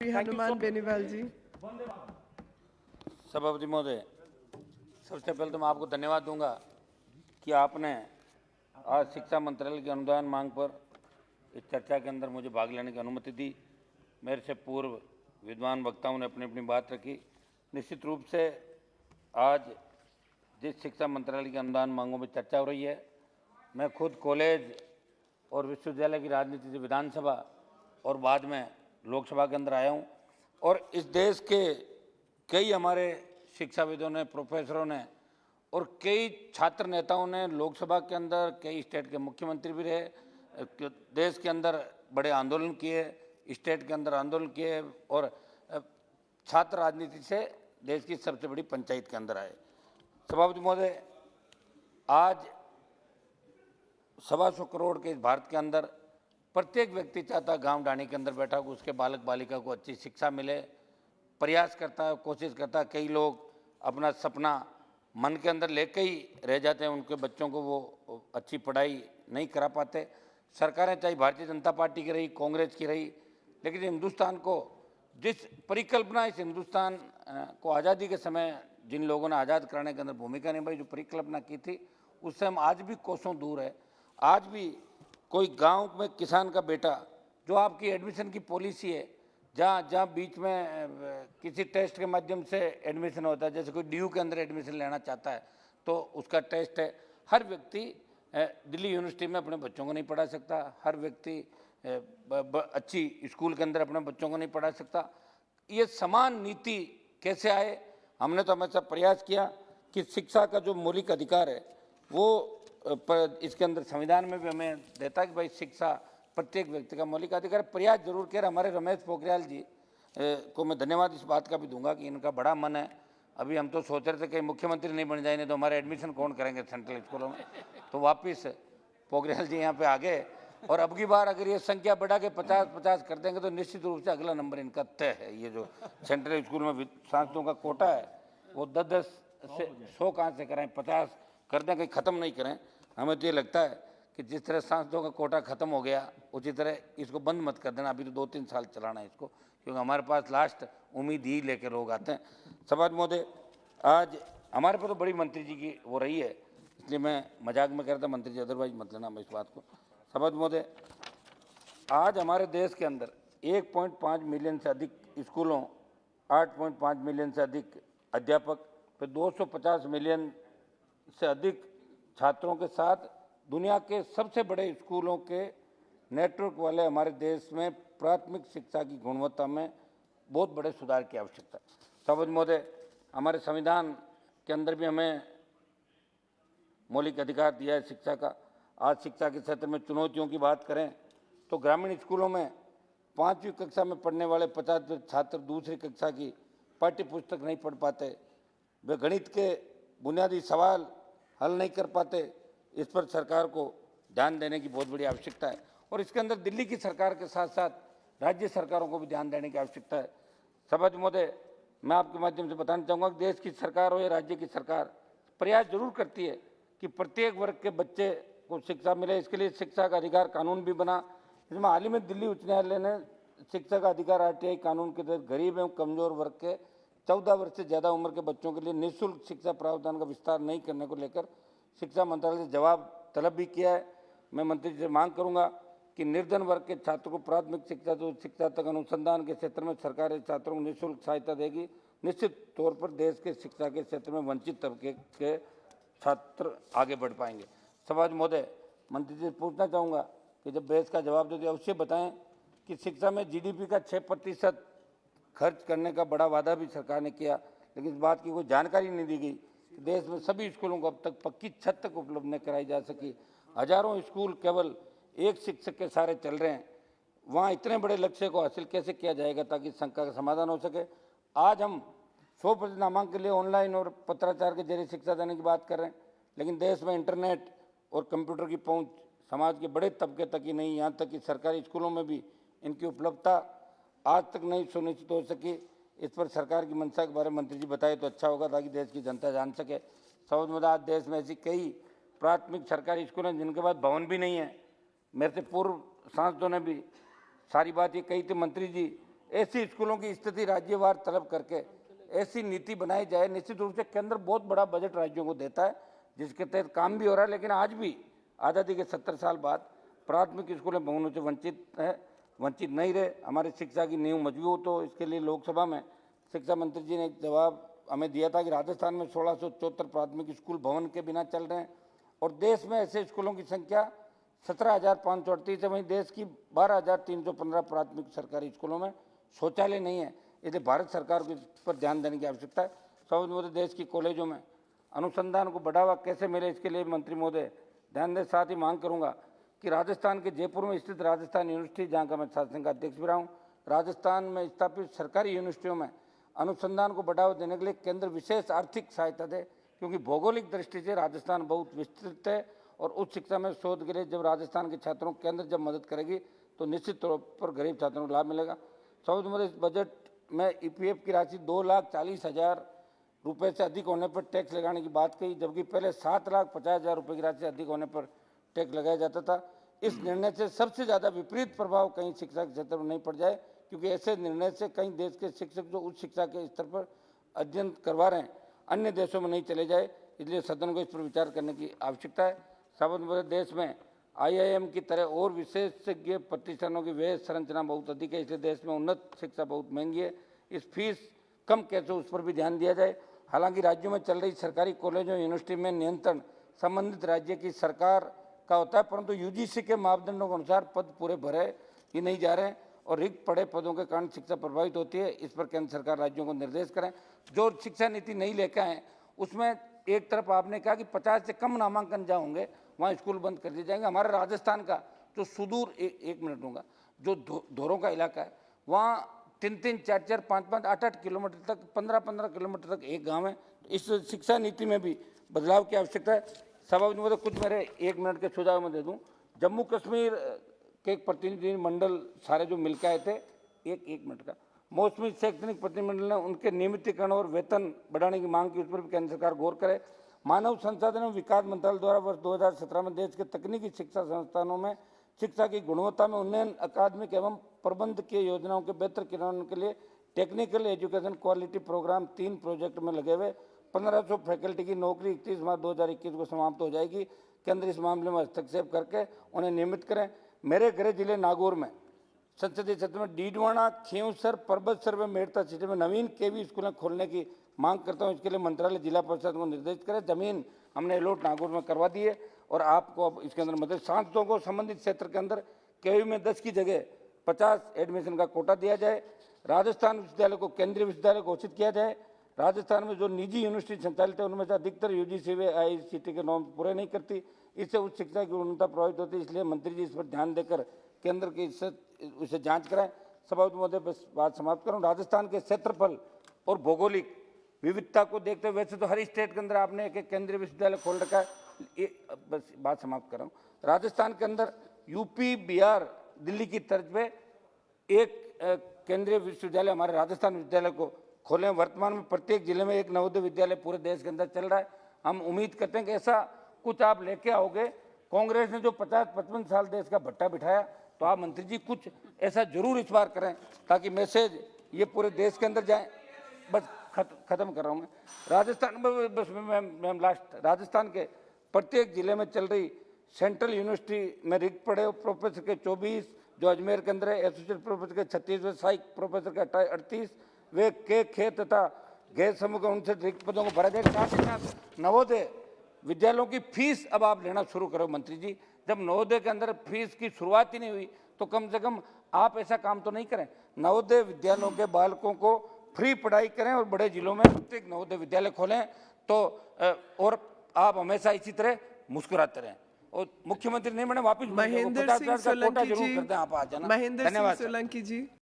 श्री हनुमान बेनीवाल जी। सभापति महोदय, सबसे पहले तो मैं आपको धन्यवाद दूंगा कि आपने आज शिक्षा मंत्रालय की अनुदान मांग पर इस चर्चा के अंदर मुझे भाग लेने की अनुमति दी। मेरे से पूर्व विद्वान वक्ताओं ने अपनी अपनी बात रखी। निश्चित रूप से आज जिस शिक्षा मंत्रालय की अनुदान मांगों में चर्चा हो रही है, मैं खुद कॉलेज और विश्वविद्यालय की राजनीति से विधानसभा और बाद में लोकसभा के अंदर आया हूँ और इस देश के कई हमारे शिक्षाविदों ने, प्रोफेसरों ने और कई छात्र नेताओं ने लोकसभा के अंदर, कई स्टेट के मुख्यमंत्री भी रहे, देश के अंदर बड़े आंदोलन किए, स्टेट के अंदर आंदोलन किए और छात्र राजनीति से देश की सबसे बड़ी पंचायत के अंदर आए। सभापति महोदय, आज 125 करोड़ के इस भारत के अंदर प्रत्येक व्यक्ति चाहता है गांव डाणी के अंदर बैठा हो उसके बालक बालिका को अच्छी शिक्षा मिले, प्रयास करता है, कोशिश करता है। कई लोग अपना सपना मन के अंदर लेके ही रह जाते हैं, उनके बच्चों को वो अच्छी पढ़ाई नहीं करा पाते। सरकारें चाहे भारतीय जनता पार्टी की रही, कांग्रेस की रही, लेकिन हिंदुस्तान को जिस परिकल्पना, इस हिंदुस्तान को आज़ादी के समय जिन लोगों ने आज़ाद कराने के अंदर भूमिका निभाई, जो परिकल्पना की थी, उससे हम आज भी कोसों दूर है। आज भी कोई गांव में किसान का बेटा, जो आपकी एडमिशन की पॉलिसी है, जहाँ बीच में किसी टेस्ट के माध्यम से एडमिशन होता है, जैसे कोई DU के अंदर एडमिशन लेना चाहता है तो उसका टेस्ट है। हर व्यक्ति दिल्ली यूनिवर्सिटी में अपने बच्चों को नहीं पढ़ा सकता, हर व्यक्ति अच्छी स्कूल के अंदर अपने बच्चों को नहीं पढ़ा सकता। ये समान नीति कैसे आए? हमने तो हमेशा प्रयास किया कि शिक्षा का जो मौलिक अधिकार है वो इसके अंदर संविधान में भी हमें देता है कि भाई शिक्षा प्रत्येक व्यक्ति का मौलिक अधिकार। प्रयास जरूर किया। हमारे रमेश पोखरियाल जी को मैं धन्यवाद इस बात का भी दूंगा कि इनका बड़ा मन है। अभी हम तो सोच रहे थे कि मुख्यमंत्री नहीं बन जाएंगे तो हमारे एडमिशन कौन करेंगे सेंट्रल स्कूलों में, तो वापिस पोखरियाल जी यहाँ पे आ गए और अब की बार अगर ये संख्या बढ़ा के 50-50 कर देंगे तो निश्चित रूप से अगला नंबर इनका तय है। ये जो सेंट्रल स्कूल में सांसदों का कोटा है वो 10-10 से 100 कहाँ से करें, 50 कर दें, कहीं ख़त्म नहीं करें। हमें तो ये लगता है कि जिस तरह सांसदों का कोटा खत्म हो गया उसी तरह इसको बंद मत कर देना। अभी तो 2-3 साल चलाना है इसको, क्योंकि हमारे पास लास्ट उम्मीद ही लेकर लोग आते हैं। सभापति महोदय, आज हमारे पास तो बड़ी मंत्री जी की वो रही है, इसलिए मैं मजाक में कह रहा था, मंत्री जी अदरवाइज मत लेना मैं इस बात को। सभापति महोदय, आज हमारे देश के अंदर 1.5 मिलियन से अधिक स्कूलों, 8.5 मिलियन से अधिक अध्यापक, फिर 250 मिलियन से अधिक छात्रों के साथ दुनिया के सबसे बड़े स्कूलों के नेटवर्क वाले हमारे देश में प्राथमिक शिक्षा की गुणवत्ता में बहुत बड़े सुधार की आवश्यकता है। सभापति महोदय, हमारे संविधान के अंदर भी हमें मौलिक अधिकार दिया है शिक्षा का। आज शिक्षा के क्षेत्र में चुनौतियों की बात करें तो ग्रामीण स्कूलों में 5वीं कक्षा में पढ़ने वाले 50 छात्र दूसरी कक्षा की पाठ्य पुस्तक नहीं पढ़ पाते, वे गणित के बुनियादी सवाल हल नहीं कर पाते। इस पर सरकार को ध्यान देने की बहुत बड़ी आवश्यकता है और इसके अंदर दिल्ली की सरकार के साथ साथ राज्य सरकारों को भी ध्यान देने की आवश्यकता है। सभापति महोदय, मैं आपके माध्यम से बताना चाहूँगा कि देश की सरकार हो या राज्य की सरकार प्रयास जरूर करती है कि प्रत्येक वर्ग के बच्चे को शिक्षा मिले। इसके लिए शिक्षा का अधिकार कानून भी बना, इसमें हाल ही में दिल्ली उच्च न्यायालय ने शिक्षा का अधिकार RTI कानून के तहत गरीब एवं कमजोर वर्ग के 14 वर्ष से ज़्यादा उम्र के बच्चों के लिए निःशुल्क शिक्षा प्रावधान का विस्तार नहीं करने को लेकर शिक्षा मंत्रालय से जवाब तलब भी किया है। मैं मंत्री जी से मांग करूंगा कि निर्धन वर्ग के छात्रों को प्राथमिक शिक्षा से उच्च शिक्षा तक अनुसंधान के क्षेत्र में सरकार छात्रों को निःशुल्क सहायता देगी। निश्चित तौर पर देश के शिक्षा के क्षेत्र में वंचित तबके के छात्र आगे बढ़ पाएंगे। सभापति महोदय, मंत्री जी से पूछना चाहूँगा कि जब बहस का जवाब देते अवश्य बताएं कि शिक्षा में GDP का 6% खर्च करने का बड़ा वादा भी सरकार ने किया, लेकिन इस बात की कोई जानकारी नहीं दी गई कि देश में सभी स्कूलों को अब तक पक्की छत तक उपलब्ध न कराई जा सकी। हजारों स्कूल केवल एक शिक्षक के सहारे चल रहे हैं। वहाँ इतने बड़े लक्ष्य को हासिल कैसे किया जाएगा ताकि शंका का समाधान हो सके? आज हम 100% नामांकन के लिए ऑनलाइन और पत्राचार के जरिए शिक्षा देने की बात कर रहे हैं, लेकिन देश में इंटरनेट और कंप्यूटर की पहुँच समाज के बड़े तबके तक ही नहीं, यहाँ तक कि सरकारी स्कूलों में भी इनकी उपलब्धता आज तक नहीं सुनिश्चित हो सकी। इस पर सरकार की मंशा के बारे में मंत्री जी बताए तो अच्छा होगा ताकि देश की जनता जान सके। सभापति महोदय, आज देश में ऐसी कई प्राथमिक सरकारी स्कूल हैं जिनके पास भवन भी नहीं है। मेरे से पूर्व सांसदों ने भी सारी बात ये कही थी, मंत्री जी ऐसी स्कूलों की स्थिति राज्यवार तलब करके ऐसी नीति बनाई जाए। निश्चित रूप से केंद्र बहुत बड़ा बजट राज्यों को देता है, जिसके तहत काम भी हो रहा है, लेकिन आज भी आज़ादी के 70 साल बाद प्राथमिक स्कूलें भवनों से वंचित नहीं रहे। हमारी शिक्षा की नींव मजबूत हो, इसके लिए लोकसभा में शिक्षा मंत्री जी ने एक जवाब हमें दिया था कि राजस्थान में 1674 प्राथमिक स्कूल भवन के बिना चल रहे हैं और देश में ऐसे स्कूलों की संख्या 17,538 है। वहीं देश की 12,315 प्राथमिक सरकारी स्कूलों में शौचालय नहीं है। इसलिए भारत सरकार को इस पर ध्यान देने की आवश्यकता है। समझ महोदय, देश की कॉलेजों में अनुसंधान को बढ़ावा कैसे मिले, इसके लिए मंत्री महोदय ध्यान दें। साथ ही मांग करूंगा कि राजस्थान के जयपुर में स्थित राजस्थान यूनिवर्सिटी, जहाँ का मैं छात्र संघ का अध्यक्ष भी रहा हूँ, राजस्थान में स्थापित सरकारी यूनिवर्सिटियों में अनुसंधान को बढ़ावा देने के लिए केंद्र विशेष आर्थिक सहायता दे, क्योंकि भौगोलिक दृष्टि से राजस्थान बहुत विस्तृत है और उच्च शिक्षा में शोध के लिए जब राजस्थान के छात्रों को केंद्र जब मदद करेगी तो निश्चित तौर पर गरीब छात्रों को लाभ मिलेगा। समझ महोदय, इस बजट में ईपीएफ की राशि 2,40,000 रुपये से अधिक होने पर टैक्स लगाने की बात कही, जबकि पहले 7,50,000 रुपये की राशि से अधिक होने पर टैक्स लगाया जाता था। इस निर्णय से सबसे ज़्यादा विपरीत प्रभाव कहीं शिक्षा के क्षेत्र में नहीं पड़ जाए, क्योंकि ऐसे निर्णय से कई देश के शिक्षक जो उच्च शिक्षा के स्तर पर अध्ययन करवा रहे हैं अन्य देशों में नहीं चले जाए। इसलिए सदन को इस पर विचार करने की आवश्यकता है। सावध देश में आईआईएम की तरह और विशेषज्ञ प्रतिष्ठानों की व्यय संरचना बहुत अधिक है, इसलिए देश में उन्नत शिक्षा बहुत महंगी है। इस फीस कम कैसे, उस पर भी ध्यान दिया जाए। हालांकि राज्यों में चल रही सरकारी कॉलेजों यूनिवर्सिटी में नियंत्रण संबंधित राज्य की सरकार का होता है, परंतु यूजीसी के मापदंडों के अनुसार पद पूरे भरे ही नहीं जा रहे हैं और रिक्त पड़े पदों के कारण शिक्षा प्रभावित होती है। इस पर केंद्र सरकार राज्यों को निर्देश करें। जो शिक्षा नीति नहीं लेकर आए उसमें एक तरफ आपने कहा कि 50 से कम नामांकन जहाँ होंगे वहाँ स्कूल बंद कर दिए जाएंगे। हमारे राजस्थान का जो सुदूर एक मिनट दूंगा, जो धोरों का इलाका है, वहाँ 3-3, 4-4, 5-5, 8-8 किलोमीटर तक, 15-15 किलोमीटर तक एक गांव है। इस शिक्षा नीति में भी बदलाव की आवश्यकता है। सभा में कुछ मेरे 1 मिनट के सुझाव में दे दूं। जम्मू कश्मीर के एक प्रतिनिधि मंडल सारे जो मिलकर आए थे, एक मिनट का, मौसमी शैक्षणिक प्रतिनिधिमंडल ने उनके नियमितीकरण और वेतन बढ़ाने की मांग की, उस पर भी केंद्र सरकार गौर करे। मानव संसाधन एवं विकास मंत्रालय द्वारा वर्ष 2017 में देश के तकनीकी शिक्षा संस्थानों में शिक्षा की गुणवत्ता में उन्नयन, अकादमिक एवं प्रबंधकीय योजनाओं के बेहतर क्रियान्वयन के लिए technical education quality program 3 project में लगे हुए 1500 फैकल्टी की नौकरी 31 मार्च 2021 को समाप्त हो जाएगी। केंद्र इस मामले में हस्तक्षेप करके उन्हें नियमित करें। मेरे गृह जिले नागौर में संसदीय क्षेत्र में डीडवाना, खींवसर, परबतसर व मेड़ता सिटी में नवीन केवी स्कूलें खोलने की मांग करता हूं। इसके लिए मंत्रालय जिला परिषद को निर्देश करे। जमीन हमने अलॉट नागौर में करवा दी है और आपको अब इसके अंदर मदद। सांसदों को संबंधित क्षेत्र के अंदर केवी में 10 की जगह 50 एडमिशन का कोटा दिया जाए। राजस्थान विश्वविद्यालय को केंद्रीय विश्वविद्यालय घोषित किया जाए। राजस्थान में जो निजी यूनिवर्सिटी संचालित है उनमें से अधिकतर यूजीसी व आईसीटी के नॉर्म पूरे नहीं करती, इससे उच्च शिक्षा की गुणवत्ता प्रभावित होती है। इसलिए मंत्री जी इस पर ध्यान देकर केंद्र की उसे जांच कराएं। सभापति महोदय, बस बात समाप्त करूं। राजस्थान के क्षेत्रफल और भौगोलिक विविधता को देखते हुए, वैसे तो हर स्टेट के अंदर आपने एक केंद्रीय विश्वविद्यालय खोल रखा है, बस बात समाप्त कर रहा हूँ। राजस्थान के अंदर यूपी, बिहार, दिल्ली की तर्ज पे एक केंद्रीय विश्वविद्यालय हमारे राजस्थान विश्वविद्यालय को खोले। वर्तमान में प्रत्येक जिले में एक नवोदय विद्यालय पूरे देश के अंदर चल रहा है। हम उम्मीद करते हैं कि ऐसा कुछ आप लेके आओगे। कांग्रेस ने जो 50-55 साल देश का भट्टा बिठाया, तो आप मंत्री जी कुछ ऐसा जरूर इस बार करें ताकि मैसेज ये पूरे देश के अंदर जाए। बस खत्म कर रहा हूँ मैं। राजस्थान में बस मैं लास्ट, राजस्थान के प्रत्येक जिले में चल रही सेंट्रल यूनिवर्सिटी में रिक्त पड़े प्रोफेसर के 24, जो अजमेर के अंदर है, एसोसिएट प्रोफेसर के 36 व सहायक प्रोफेसर के 38 वे के खेत तथा गैर समूह के 59 रिक्त पदों को भरा जाएगा। साथ ही साथ नवोदय विद्यालयों की फीस अब आप लेना शुरू करो मंत्री जी। जब नवोदय के अंदर फीस की शुरुआत ही नहीं हुई तो कम से कम आप ऐसा काम तो नहीं करें। नवोदय विद्यालयों के बालकों को फ्री पढ़ाई करें और बड़े जिलों में प्रत्येक नवोदय विद्यालय खोलें। तो और आप हमेशा इसी तरह मुस्कुराते रहें। और मुख्यमंत्री नहीं बने वापिस महेंद्र सिंह सोलंकी जी, आप आ जाना। महेंद्र सिंह सोलंकी जी।